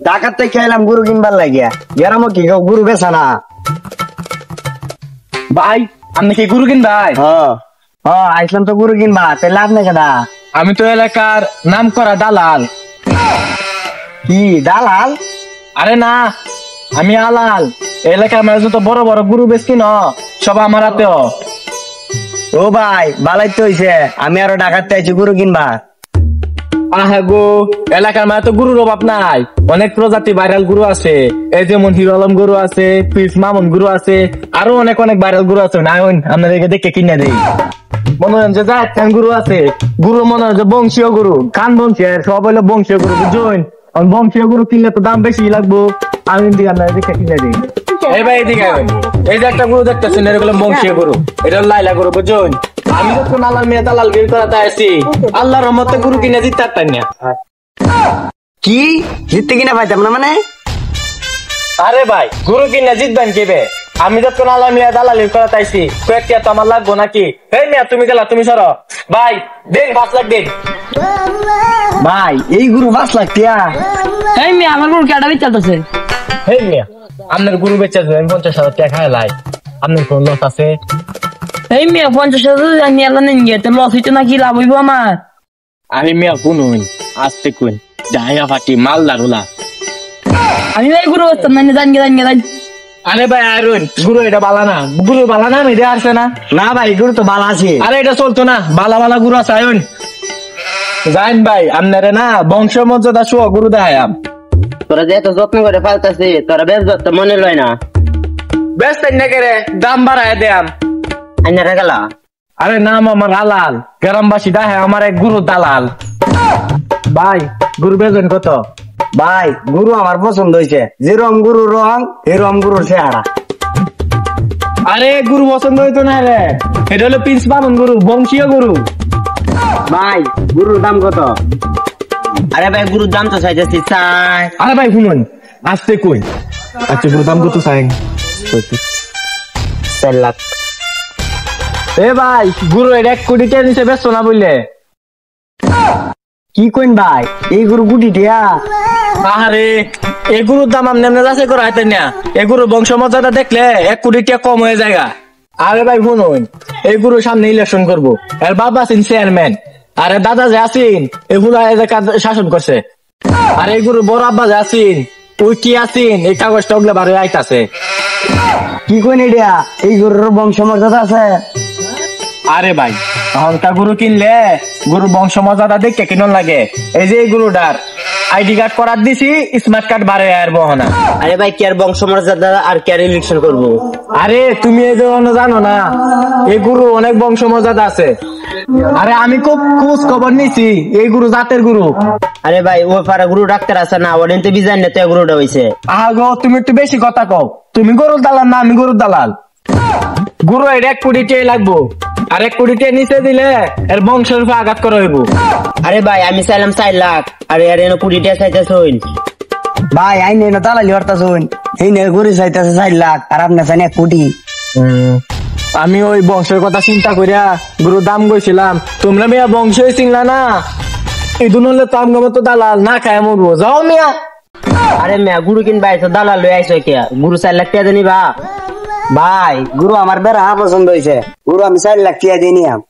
ঢাকার থেকে এলাম গরু কিনবার লাগিয়া, গ্রামে কি কেউ গরু বেচা না। ভাই আপনি কি গরু কিনবাই? আইসলাম তো গরু কিনবা, তাই লাভ নাই কেনা। আমি তো এলাকার নাম করা দালাল। কি দালাল? আরে না, আমি আলাল। এলাকার মাঝে যত বড় বড় গরু বেচকি ন সব আমার হাতেও। ও ভাই ভালাই তো হইছে, আমি আরো ঢাকার থেকে আইছি গরু কিনবা। আহে গো, এলাকার মাঝে তো গরুর অভাব নাই, অনেক প্রজাতি ভাইরাল গরু আছে। এই যেমন হিরো আলম গরু আছে, পিস মামুন গরু আছে, আরো অনেক অনেক ভাইরাল গরু আছে। না আপনাদেরকে দেখে কিনে দেই। মনে হয় যে জাত গরু আছে, গরু মনে হয় যে বংশীয় গরু, কান বংশীয়, সব হইলো বংশীয় গরু, বুঝছেন? বংশীয় গরু কিনলে তো দাম বেশি লাগবো। আমি আপনাদের দেখে কিনে দিই। এই ভাই এদিকে আইবেন। এই যে একটা গরু দেখতেছেন, এগুলো বংশীয় গরু, এটা লাইলা গরু, বুঝছেন? আমি যখন আল্লাহ মেয়ে দালাল বের করাতে আসছি, আল্লাহর রহমতে গরু কিনে দিতে পারতাম না। কি জিততে কিনা পাইতাম না মানে? আরে ভাই গরু কিনে জিতবেন কেবে? আমি যখন আল্লাহ মিয়া দালালি করাতে আইছি, কয়েকটা তো আমার লাগবো নাকি? এই মিয়া তুমি গেলা, তুমি সরো। ভাই দিন 5 লাখ দিন। ভাই এই গরু 5 লাখ টিয়া? এই মেয়ে আমার গরু কেডা বিচারতেছে? এই মিয়া আপনার গরু বেচে দেবেন 50,000 টাকা খায় লাই, আপনার কোন লস আছে? এই মেয়ে 50,000 নিয়ে এলাম নিয়ে লস হইতো নাকি লাভ হইব আমার? আমি মিয়া শুনুন, আসতে কোন জায়গা ফাটি মাল দারুলা। আমি এই গরু বেচতাম না, জান। আরে ভাই আরুন, গুরু এটা বালা না, গুরু বালা না মেরে আসছে না। না ভাই গরু তো ভালো আছে। আরে এটা চলতো না, বালা বালা গুরু আছে আয়ুন। জান ভাই আপনারে না বংশ মর্যাদা শুয়া গুরু দেখায়াম। তোরা যে এত যত্ন করে পালতাছি, তোরা বেশ যত্ন মনে লয় না। বেশ তাই না করে দাম বাড়ায় দেয়াম। আইনারা গেলা আরে নাম আমার আলাল, গ্রামবাসী দেখে আমার এক গুরু দালাল। ভাই গুরু বেজন কত? ভাই গরু আমার পছন্দ হয়েছে, যেরকম গরুর রং এরকম গরুর চেহারা। আরে গুরু পছন্দ হইতো না রে, এটা হলো পিস মামুন গরু, বংশীয় গরু। ভাই গরুর দাম কত? আরে ভাই গরুর দাম তো চাইতেছি চাই। আরে ভাই শুনুন, আসতে কই। আচ্ছা গুরু দাম কত চাই? 4 লাখ। এ ভাই গুরু 1 কোটি টাকা নিচে বেচছো না বললে? কি কইন ভাই, এই গরু গুটি টিয়া? আরে এই গরুর দাম আপনি যাচাই করা হইতেন না, এই গরুর বংশ মর্যাদা দেখলে 1 কোটি টাকা কম হয়ে যায়। আরে ভাই শুনুন, এই গরু সামনে ইলেকশন করবো, এর বাবা আছেন চেয়ারম্যান, আরে দাদা যে আছেন এগুলো শাসন করছে, আর এই গরু বড় আব্বা যে আছেন ওই কি আছেন এই কাগজটা ওগুলো বারো আইতাছে। কি কইন এটা, এই গরুর বংশ মর্যাদা আছে? আরে ভাই হলকা গরু কিনলে গরু বংশ মর্যাদা দেখে কিনন লাগে। এই যে এই গরুটার আইডি কার্ড করার দিছি, স্মার্ট কার্ড বারে আর বহনা। আরে ভাই কি আর বংশমর্যাদা আর কি আর ইলেকশন করবো? আরে তুমি এই জন্য জানো না, এই গরু অনেক বংশ মর্যাদা আছে। আরে আমি খুব খোঁজ খবর নিছি, এই গরু জাতের গরু। আরে ভাই ও পাড়া গরু ডাক্তার আছে না, ওদিন তো বিজান না তো গরুটা হইছে। আহা গো তুমি একটু বেশি কথা কও, তুমি গরুর দালাল না আমি গরুর দালাল। গরু এর 1 কোটি টাকা লাগবো, আর 1 কোটি টাকা নিচে দিলে এর বংশের উপর আঘাত করা হইব। আরে ভাই আমি চাইলাম 4 লাখ, আরে আরে 20 টাকা চাইতেছুন। ভাই আইনে না দালালি হরতাছুন, এই নে গরু চাইতেছে 4 লাখ আর আপনি চাইন 1 কোটি। আমি ওই বংশের কথা চিন্তা করিয়া গরুর দাম কইছিলাম, তোমরা মিয়া বংশই চিনলা না। এই দুন হলে তো আমগো মতো দালাল না খায় মরবো, যাও মিয়া। আরে মিয়া গরু কিনবা আইছো, দালাল লই আইছো কে? গরু 4 লাখ টাকা দেনিবা? ভাই গরু আমার বেড়া পছন্দ হয়েছে, গরু আমি 4 লাখ টিয়া দিয়ে নিয়াম।